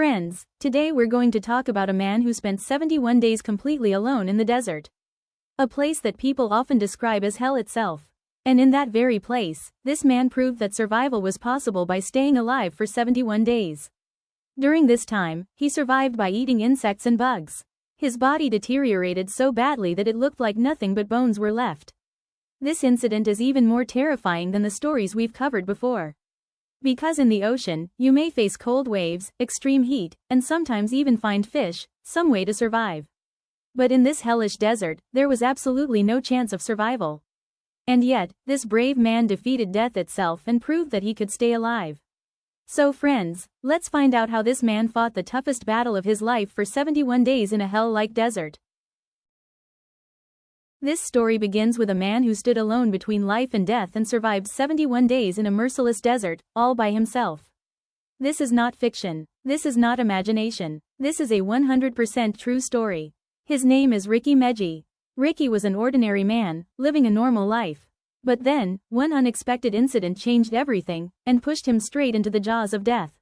Friends, today we're going to talk about a man who spent 71 days completely alone in the desert. A place that people often describe as hell itself. And in that very place, this man proved that survival was possible by staying alive for 71 days. During this time, he survived by eating insects and bugs. His body deteriorated so badly that it looked like nothing but bones were left. This incident is even more terrifying than the stories we've covered before. Because in the ocean, you may face cold waves, extreme heat, and sometimes even find fish, some way to survive. But in this hellish desert, there was absolutely no chance of survival. And yet, this brave man defeated death itself and proved that he could stay alive. So friends, let's find out how this man fought the toughest battle of his life for 71 days in a hell-like desert. This story begins with a man who stood alone between life and death and survived 71 days in a merciless desert, all by himself. This is not fiction. This is not imagination. This is a 100% true story. His name is Ricky Megee. Ricky was an ordinary man, living a normal life. But then, one unexpected incident changed everything, and pushed him straight into the jaws of death.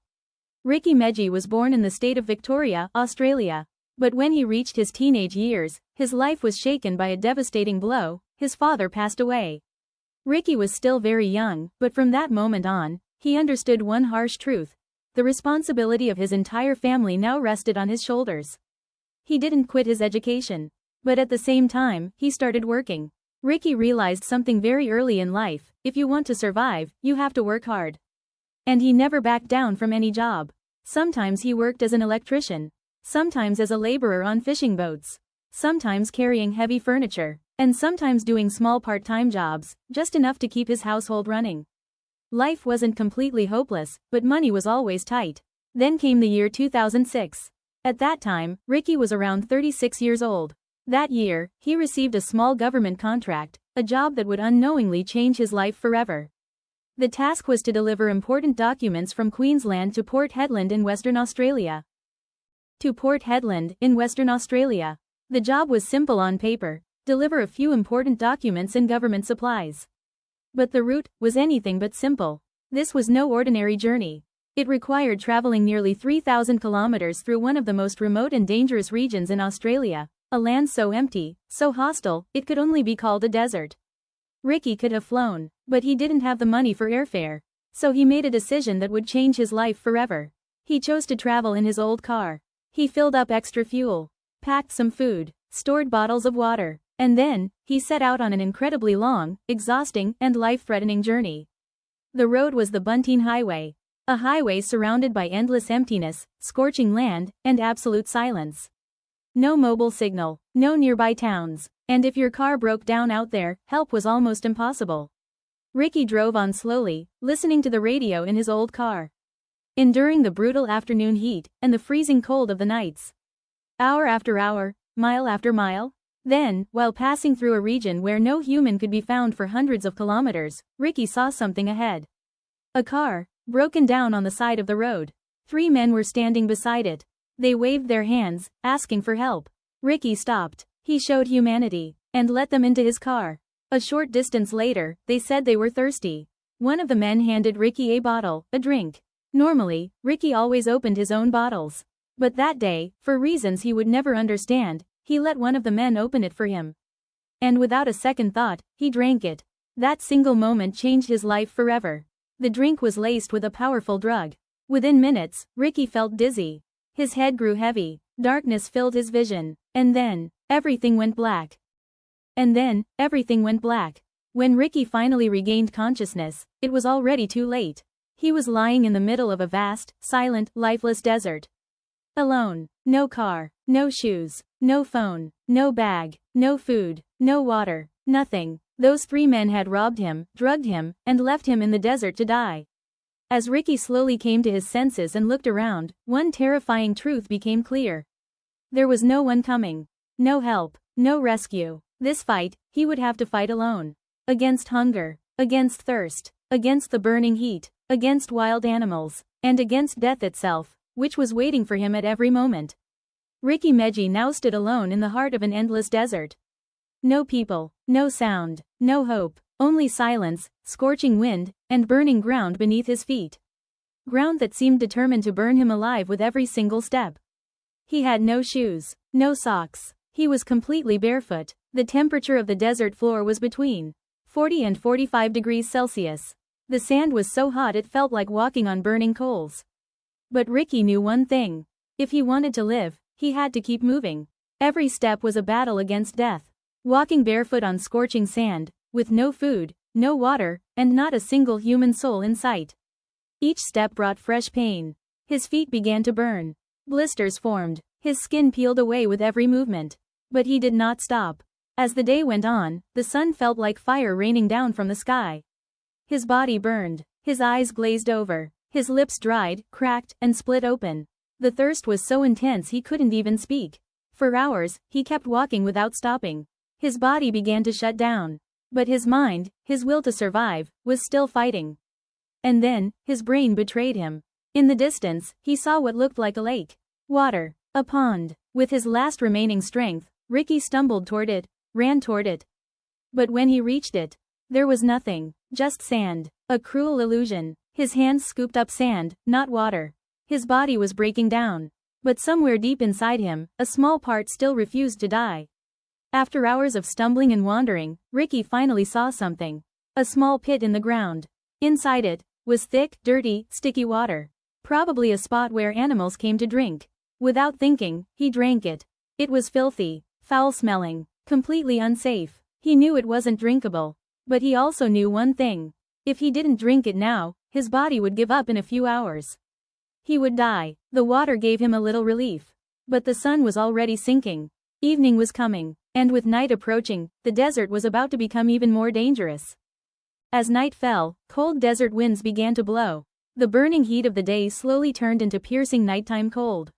Ricky Megee was born in the state of Victoria, Australia. But when he reached his teenage years, his life was shaken by a devastating blow. His father passed away. Ricky was still very young, but from that moment on, he understood one harsh truth. The responsibility of his entire family now rested on his shoulders. He didn't quit his education. But at the same time, he started working. Ricky realized something very early in life: if you want to survive, you have to work hard. And he never backed down from any job. Sometimes he worked as an electrician. Sometimes as a laborer on fishing boats. Sometimes carrying heavy furniture. And sometimes doing small part-time jobs, just enough to keep his household running. Life wasn't completely hopeless, but money was always tight. Then came the year 2006. At that time, Ricky was around 36 years old. That year, he received a small government contract, a job that would unknowingly change his life forever. The task was to deliver important documents from Queensland to Port Hedland in Western Australia. To Port Hedland, in Western Australia. The job was simple on paper: deliver a few important documents and government supplies. But the route was anything but simple. This was no ordinary journey. It required traveling nearly 3,000 kilometers through one of the most remote and dangerous regions in Australia, a land so empty, so hostile, it could only be called a desert. Ricky could have flown, but he didn't have the money for airfare. So he made a decision that would change his life forever. He chose to travel in his old car. He filled up extra fuel, packed some food, stored bottles of water, and then, he set out on an incredibly long, exhausting, and life-threatening journey. The road was the Daunting Highway. A highway surrounded by endless emptiness, scorching land, and absolute silence. No mobile signal, no nearby towns, and if your car broke down out there, help was almost impossible. Ricky drove on slowly, listening to the radio in his old car. Enduring the brutal afternoon heat, and the freezing cold of the nights. Hour after hour, mile after mile. Then, while passing through a region where no human could be found for hundreds of kilometers, Ricky saw something ahead. A car, broken down on the side of the road. 3 men were standing beside it. They waved their hands, asking for help. Ricky stopped. He showed humanity, and let them into his car. A short distance later, they said they were thirsty. One of the men handed Ricky a bottle, a drink. Normally, Ricky always opened his own bottles. But that day, for reasons he would never understand, he let one of the men open it for him. And without a second thought, he drank it. That single moment changed his life forever. The drink was laced with a powerful drug. Within minutes, Ricky felt dizzy. His head grew heavy, darkness filled his vision, and then, everything went black. And then, everything went black. When Ricky finally regained consciousness, it was already too late. He was lying in the middle of a vast, silent, lifeless desert. Alone. No car, no shoes, no phone, no bag, no food, no water, nothing. Those 3 men had robbed him, drugged him, and left him in the desert to die. As Ricky slowly came to his senses and looked around, one terrifying truth became clear. There was no one coming. No help, no rescue. This fight, he would have to fight alone. Against hunger, against thirst, against the burning heat, against wild animals, and against death itself, which was waiting for him at every moment. Ricky Megee now stood alone in the heart of an endless desert. No people, no sound, no hope, only silence, scorching wind, and burning ground beneath his feet. ground that seemed determined to burn him alive with every single step. He had no shoes, no socks. He was completely barefoot. The temperature of the desert floor was between 40 and 45 degrees Celsius. The sand was so hot it felt like walking on burning coals. But Ricky knew one thing. If he wanted to live, he had to keep moving. Every step was a battle against death. Walking barefoot on scorching sand, with no food, no water, and not a single human soul in sight. Each step brought fresh pain. His feet began to burn. Blisters formed. His skin peeled away with every movement. But he did not stop. As the day went on, the sun felt like fire raining down from the sky. His body burned. His eyes glazed over. His lips dried, cracked, and split open. The thirst was so intense he couldn't even speak. For hours, he kept walking without stopping. His body began to shut down. But his mind, his will to survive, was still fighting. And then, his brain betrayed him. In the distance, he saw what looked like a lake. Water. A pond. With his last remaining strength, Ricky stumbled toward it, ran toward it. But when he reached it, there was nothing, just sand. A cruel illusion. His hands scooped up sand, not water. His body was breaking down. But somewhere deep inside him, a small part still refused to die. After hours of stumbling and wandering, Ricky finally saw something. A small pit in the ground. Inside it was thick, dirty, sticky water. Probably a spot where animals came to drink. Without thinking, he drank it. It was filthy, foul-smelling, completely unsafe. He knew it wasn't drinkable. But he also knew one thing. If he didn't drink it now, his body would give up in a few hours. He would die. The water gave him a little relief. But the sun was already sinking. Evening was coming. And with night approaching, the desert was about to become even more dangerous. As night fell, cold desert winds began to blow. The burning heat of the day slowly turned into piercing nighttime cold.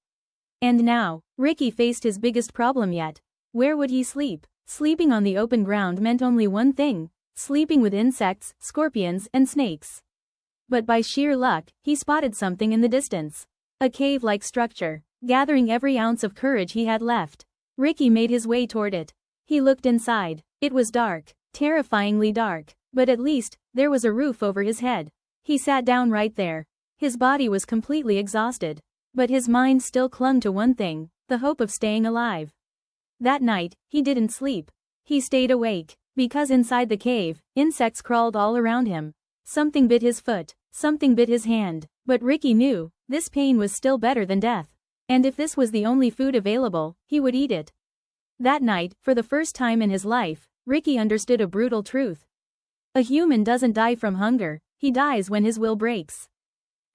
And now, Ricky faced his biggest problem yet. Where would he sleep? Sleeping on the open ground meant only one thing: sleeping with insects, scorpions, and snakes. But by sheer luck, he spotted something in the distance. A cave-like structure. Gathering every ounce of courage he had left, Ricky made his way toward it. He looked inside. It was dark, terrifyingly dark, but at least, there was a roof over his head. He sat down right there. His body was completely exhausted. But his mind still clung to one thing: the hope of staying alive. That night, he didn't sleep. He stayed awake, because inside the cave, insects crawled all around him. Something bit his foot, something bit his hand, but Ricky knew, this pain was still better than death. And if this was the only food available, he would eat it. That night, for the first time in his life, Ricky understood a brutal truth. A human doesn't die from hunger, he dies when his will breaks.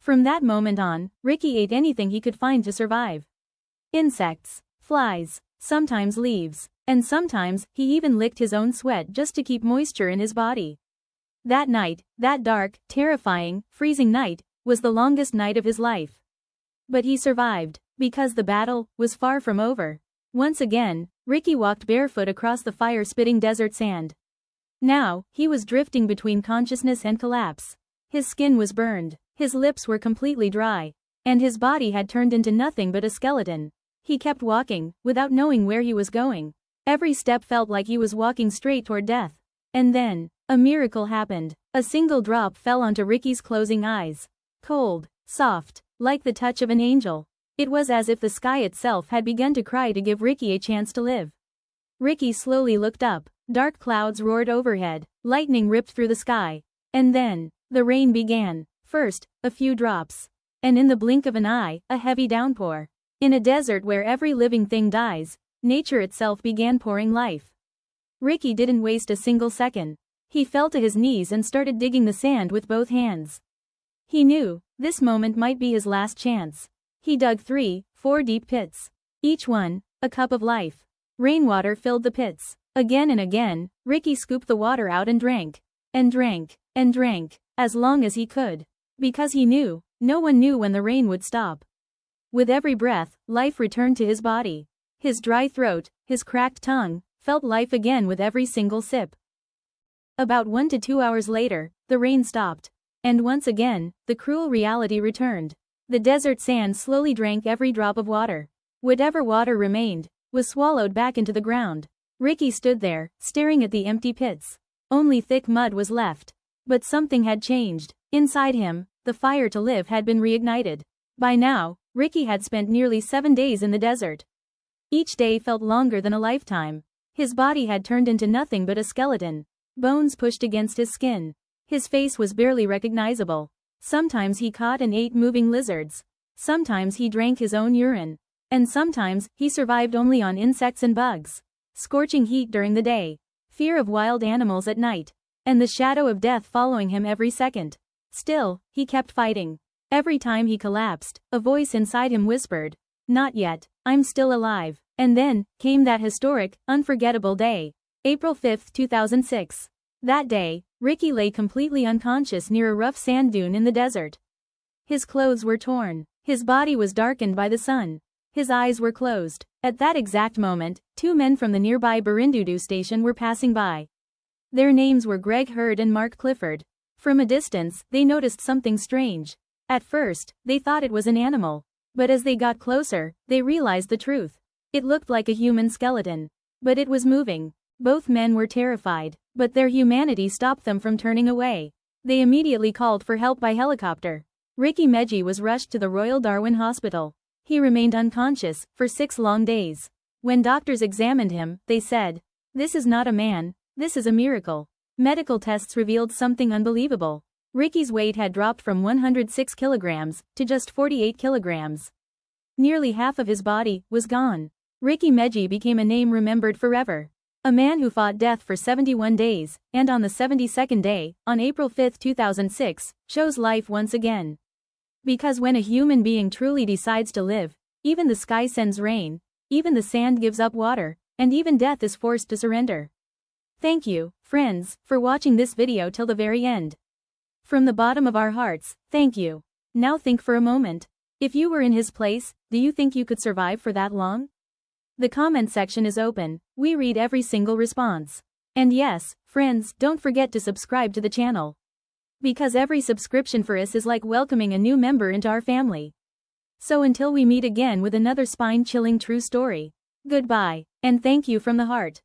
From that moment on, Ricky ate anything he could find to survive. Insects, flies, sometimes leaves, and sometimes he even licked his own sweat just to keep moisture in his body. That night, that dark, terrifying, freezing night, was the longest night of his life. But he survived, because the battle was far from over. Once again, Ricky walked barefoot across the fire-spitting desert sand. Now, he was drifting between consciousness and collapse. His skin was burned. His lips were completely dry. And his body had turned into nothing but a skeleton. He kept walking, without knowing where he was going. Every step felt like he was walking straight toward death. And then, a miracle happened. A single drop fell onto Ricky's closing eyes. Cold, soft, like the touch of an angel. It was as if the sky itself had begun to cry to give Ricky a chance to live. Ricky slowly looked up. Dark clouds roared overhead. Lightning ripped through the sky. And then, the rain began. First, a few drops. And in the blink of an eye, a heavy downpour. In a desert where every living thing dies, nature itself began pouring life. Ricky didn't waste a single second. He fell to his knees and started digging the sand with both hands. He knew, this moment might be his last chance. He dug 3-4 deep pits. Each one, a cup of life. Rainwater filled the pits. Again and again, Ricky scooped the water out and drank. And drank. And drank. As long as he could. Because he knew, no one knew when the rain would stop. With every breath, life returned to his body. His dry throat, his cracked tongue, felt life again with every single sip. About 1 to 2 hours later, the rain stopped. And once again, the cruel reality returned. The desert sand slowly drank every drop of water. Whatever water remained, was swallowed back into the ground. Ricky stood there, staring at the empty pits. Only thick mud was left. But something had changed. Inside him, the fire to live had been reignited. By now, Ricky had spent nearly 7 days in the desert. Each day felt longer than a lifetime. His body had turned into nothing but a skeleton. Bones pushed against his skin. His face was barely recognizable. Sometimes he caught and ate moving lizards. Sometimes he drank his own urine. And sometimes, he survived only on insects and bugs. Scorching heat during the day. Fear of wild animals at night. And the shadow of death following him every second. Still, he kept fighting. Every time he collapsed, a voice inside him whispered, "Not yet, I'm still alive." And then, came that historic, unforgettable day. April 5, 2006. That day, Ricky lay completely unconscious near a rough sand dune in the desert. His clothes were torn. His body was darkened by the sun. His eyes were closed. At that exact moment, 2 men from the nearby Barindudu station were passing by. Their names were Greg Hurd and Mark Clifford. From a distance, they noticed something strange. At first, they thought it was an animal. But as they got closer, they realized the truth. It looked like a human skeleton. But it was moving. Both men were terrified, but their humanity stopped them from turning away. They immediately called for help by helicopter. Ricky Megee was rushed to the Royal Darwin Hospital. He remained unconscious for 6 long days. When doctors examined him, they said, "This is not a man, this is a miracle." Medical tests revealed something unbelievable. Ricky's weight had dropped from 106 kilograms to just 48 kilograms. Nearly half of his body was gone. Ricky Megee became a name remembered forever. A man who fought death for 71 days, and on the 72nd day, on April 5, 2006, chose life once again. Because when a human being truly decides to live, even the sky sends rain, even the sand gives up water, and even death is forced to surrender. Thank you, friends, for watching this video till the very end. From the bottom of our hearts, thank you. Now think for a moment. If you were in his place, do you think you could survive for that long? The comment section is open. We read every single response. And yes, friends, don't forget to subscribe to the channel. Because every subscription for us is like welcoming a new member into our family. So until we meet again with another spine-chilling true story. Goodbye, and thank you from the heart.